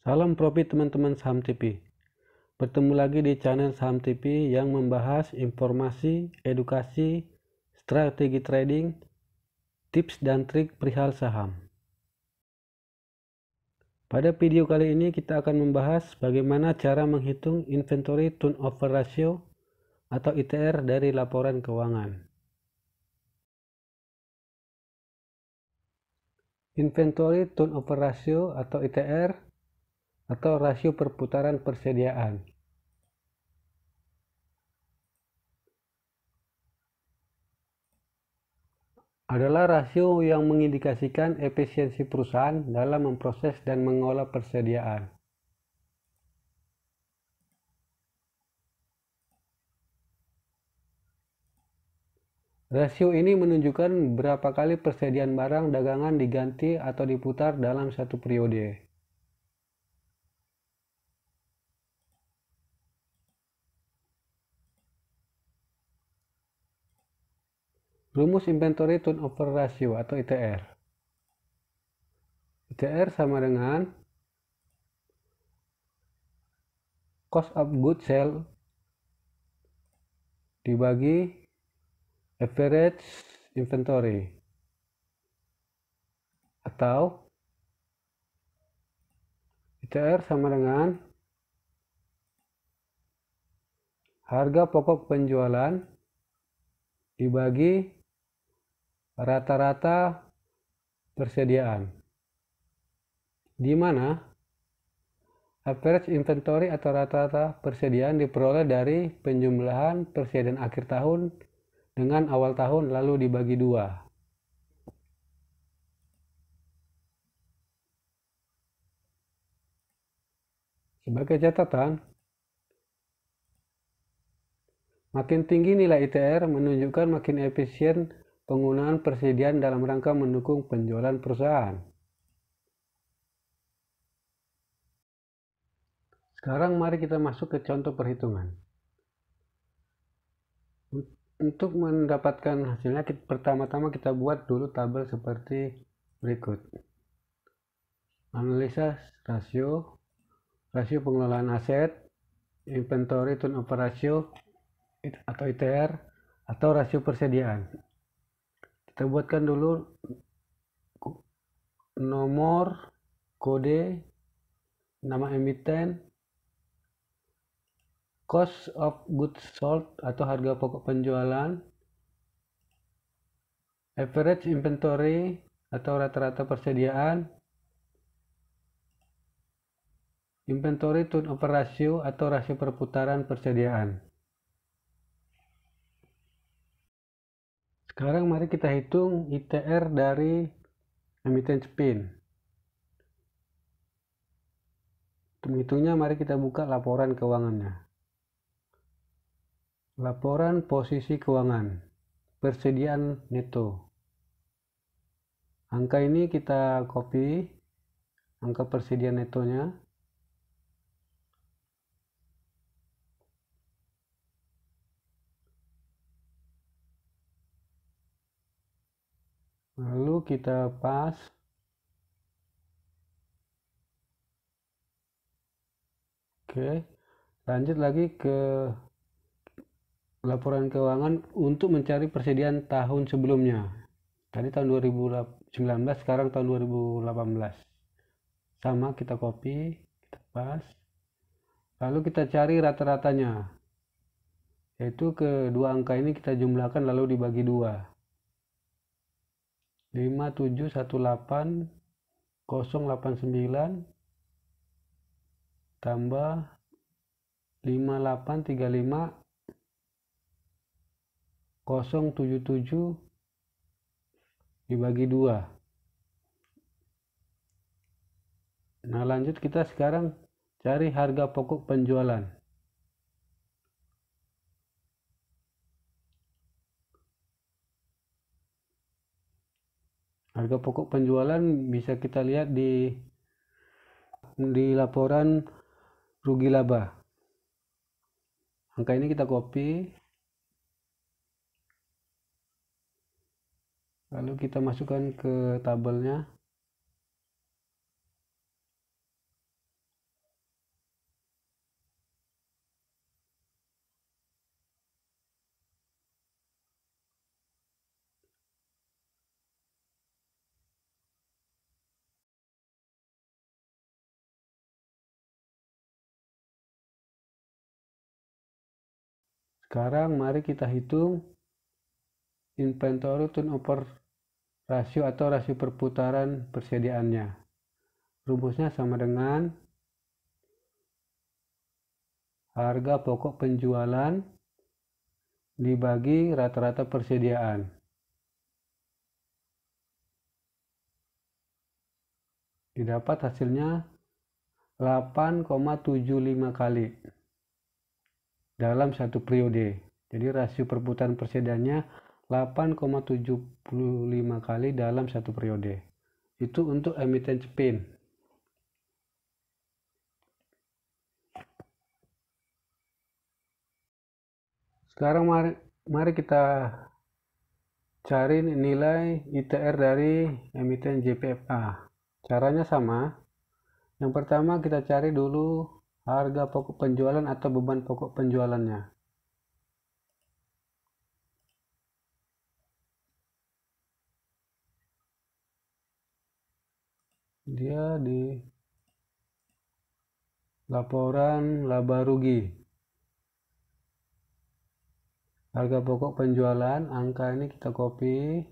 Salam profit teman-teman Saham TV. Bertemu lagi di channel Saham TV yang membahas informasi, edukasi, strategi trading, tips dan trik perihal saham. Pada video kali ini kita akan membahas bagaimana cara menghitung Inventory Turnover Ratio atau ITR dari laporan keuangan. Inventory Turnover Ratio atau ITR atau rasio perputaran persediaan adalah rasio yang mengindikasikan efisiensi perusahaan dalam memproses dan mengolah persediaan. Rasio ini menunjukkan berapa kali persediaan barang dagangan diganti atau diputar dalam satu periode. Rumus Inventory Turnover Ratio atau ITR. ITR sama dengan Cost of Goods Sold dibagi Average Inventory, atau ITR sama dengan harga pokok penjualan dibagi rata-rata persediaan, di mana average inventory atau rata-rata persediaan diperoleh dari penjumlahan persediaan akhir tahun dengan awal tahun lalu dibagi 2. Sebagai catatan, makin tinggi nilai ITR menunjukkan makin efisien penggunaan persediaan dalam rangka mendukung penjualan perusahaan. Sekarang mari kita masuk ke contoh perhitungan. Untuk mendapatkan hasilnya, pertama-tama kita buat dulu tabel seperti berikut. Analisa rasio pengelolaan aset, inventory turnover ratio atau ITR, atau rasio persediaan. Kita buatkan dulu nomor, kode, nama emiten, cost of goods sold atau harga pokok penjualan, average inventory atau rata-rata persediaan, inventory turnover ratio atau rasio perputaran persediaan. Sekarang mari kita hitung ITR dari emiten spin. Untuk menghitungnya mari kita buka laporan keuangannya. Laporan posisi keuangan, persediaan neto. Angka ini kita copy, angka persediaan netonya. Lalu kita pas. Oke, lanjut lagi ke laporan keuangan untuk mencari persediaan tahun sebelumnya. Tadi tahun 2019, sekarang tahun 2018. Sama, kita copy, kita pas. Lalu kita cari rata-ratanya, yaitu kedua angka ini kita jumlahkan lalu dibagi 2. 5718089 tambah 5835077 dibagi 2. Nah, lanjut kita sekarang cari harga pokok penjualan. Harga pokok penjualan bisa kita lihat di laporan rugi laba. Angka ini kita copy, lalu kita masukkan ke tabelnya. Sekarang mari kita hitung inventory turnover rasio atau rasio perputaran persediaannya. Rumusnya sama dengan harga pokok penjualan dibagi rata-rata persediaan. Didapat hasilnya 8,75 kali dalam satu periode. Jadi rasio perputaran persediaannya 8,75 kali dalam satu periode. Itu untuk emiten spin. Sekarang mari kita cari nilai ITR dari emiten JPFA. Caranya sama. Yang pertama kita cari dulu harga pokok penjualan atau beban pokok penjualannya. Dia di laporan laba rugi. Harga pokok penjualan, angka ini kita copy.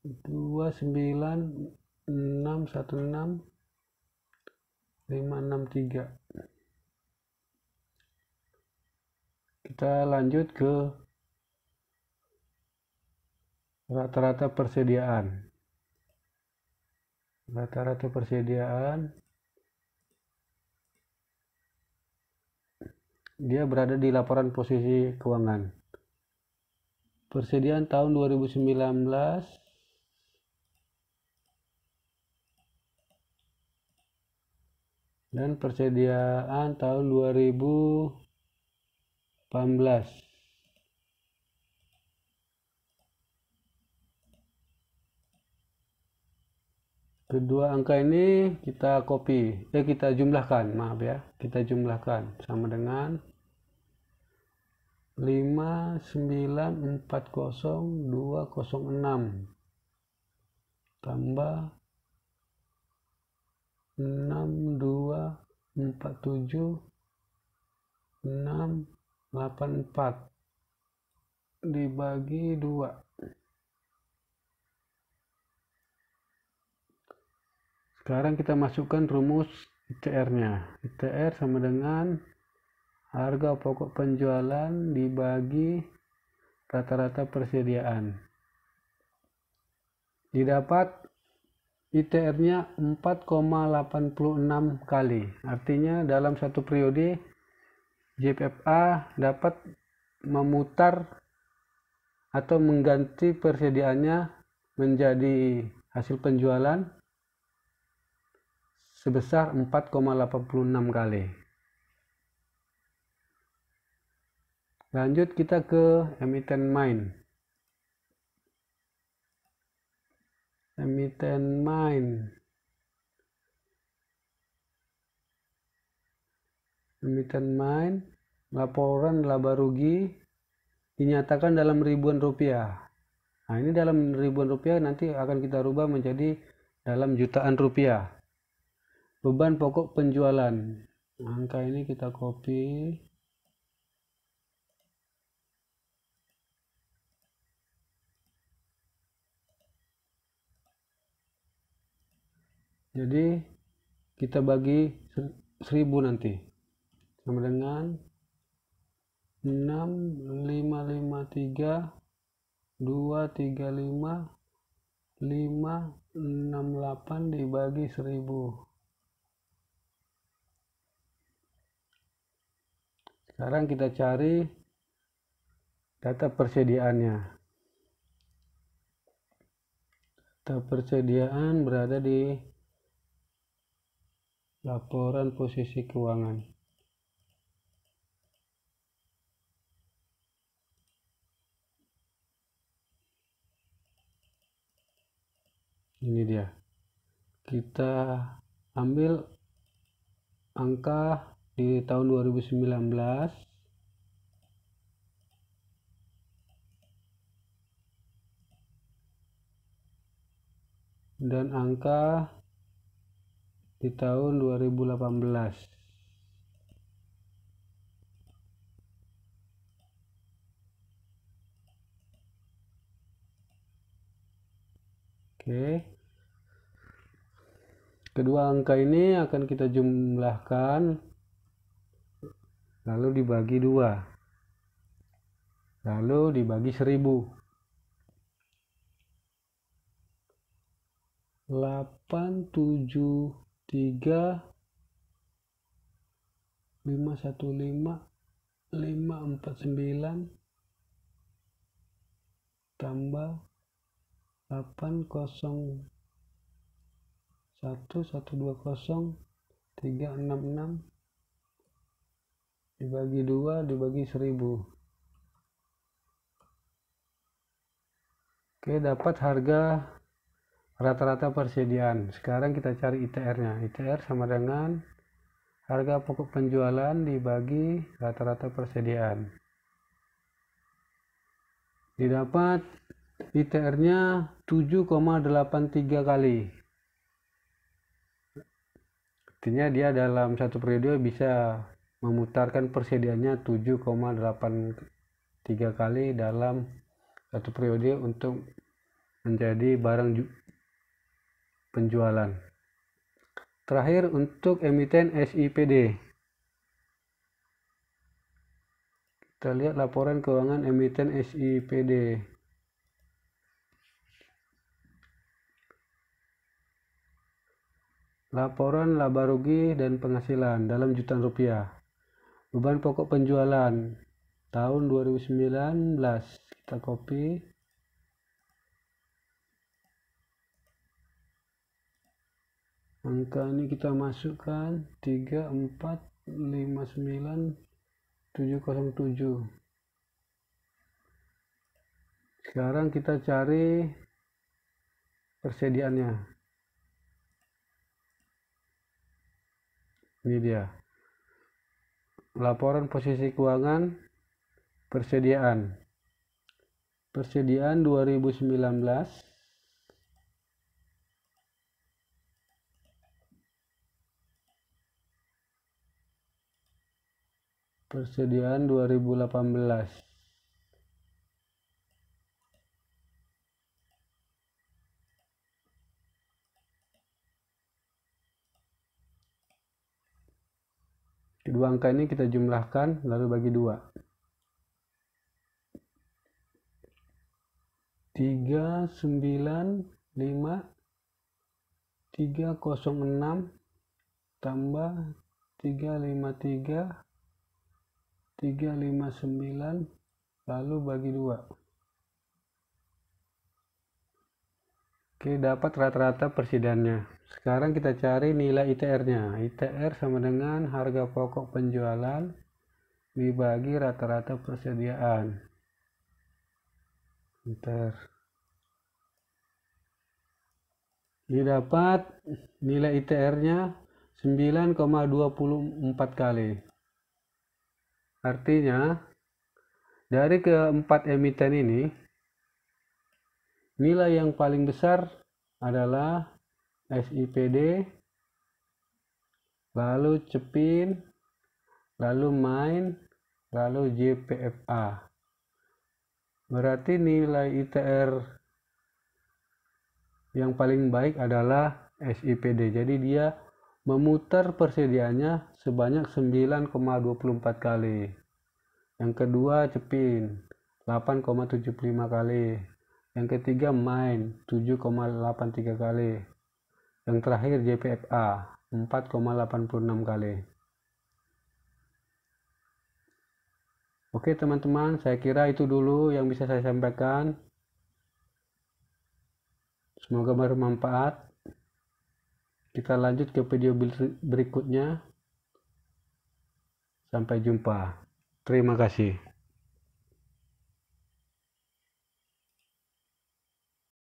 Dua 9,616,563. Kita lanjut ke rata-rata persediaan. Rata-rata persediaan dia berada di laporan posisi keuangan. Persediaan tahun 2019 dan persediaan tahun 2018. Kedua angka ini kita kita jumlahkan, maaf ya. Kita jumlahkan sama dengan 5940206 tambah 6247684 dibagi 2. Sekarang kita masukkan rumus ITR-nya. ITR sama dengan harga pokok penjualan dibagi rata-rata persediaan. Didapat ITR-nya 4,86 kali. Artinya dalam satu periode JPFA dapat memutar atau mengganti persediaannya menjadi hasil penjualan sebesar 4,86 kali. Lanjut kita ke emiten main. Emiten main, laporan laba rugi dinyatakan dalam ribuan rupiah. Nah, ini dalam ribuan rupiah nanti akan kita rubah menjadi dalam jutaan rupiah. Beban pokok penjualan. Angka ini kita copy. Jadi kita bagi 1000 nanti. Sama dengan 6,553,235,568 dibagi 1000. Sekarang kita cari data persediaannya. Data persediaan berada di laporan posisi keuangan. Ini dia. Kita ambil angka di tahun 2019. dan angka di tahun 2018. Oke. Kedua angka ini akan kita jumlahkan lalu dibagi 2. Lalu dibagi 1000. 873 515 549 tambah 801 120 366 dibagi 2 dibagi 1000. Oke, dapat harga rata-rata persediaan. Sekarang kita cari ITR-nya. ITR sama dengan harga pokok penjualan dibagi rata-rata persediaan. Didapat ITR-nya 7,83 kali. Artinya dia dalam satu periode bisa memutarkan persediaannya 7,83 kali dalam satu periode untuk menjadi barang penjualan. Terakhir untuk emiten SIPD. Kita lihat laporan keuangan emiten SIPD. Laporan laba rugi dan penghasilan dalam jutaan rupiah. Beban pokok penjualan tahun 2019. Kita copy. Angka ini kita masukkan 3459707. Sekarang kita cari persediaannya. Ini dia. Laporan posisi keuangan persediaan. Persediaan 2019. Persediaan 2018. Kedua angka ini kita jumlahkan lalu bagi 2. 395 306 tambah 353 359 lalu bagi 2. Oke, dapat rata-rata persediaannya. Sekarang kita cari nilai ITR-nya. ITR sama dengan harga pokok penjualan dibagi rata-rata persediaan. Bentar. Ini dapat nilai ITR-nya 9,24 kali. Artinya dari keempat emiten ini nilai yang paling besar adalah SIPD, lalu Cepin, lalu Main, lalu JPFA. Berarti nilai ITR yang paling baik adalah SIPD. Jadi dia memutar persediaannya sebanyak 9,24 kali. Yang kedua Cepin 8,75 kali. Yang ketiga Main 7,83 kali. Yang terakhir JPFA 4,86 kali. Oke teman-teman, saya kira itu dulu yang bisa saya sampaikan. Semoga bermanfaat. Kita lanjut ke video berikutnya. Sampai jumpa. Terima kasih.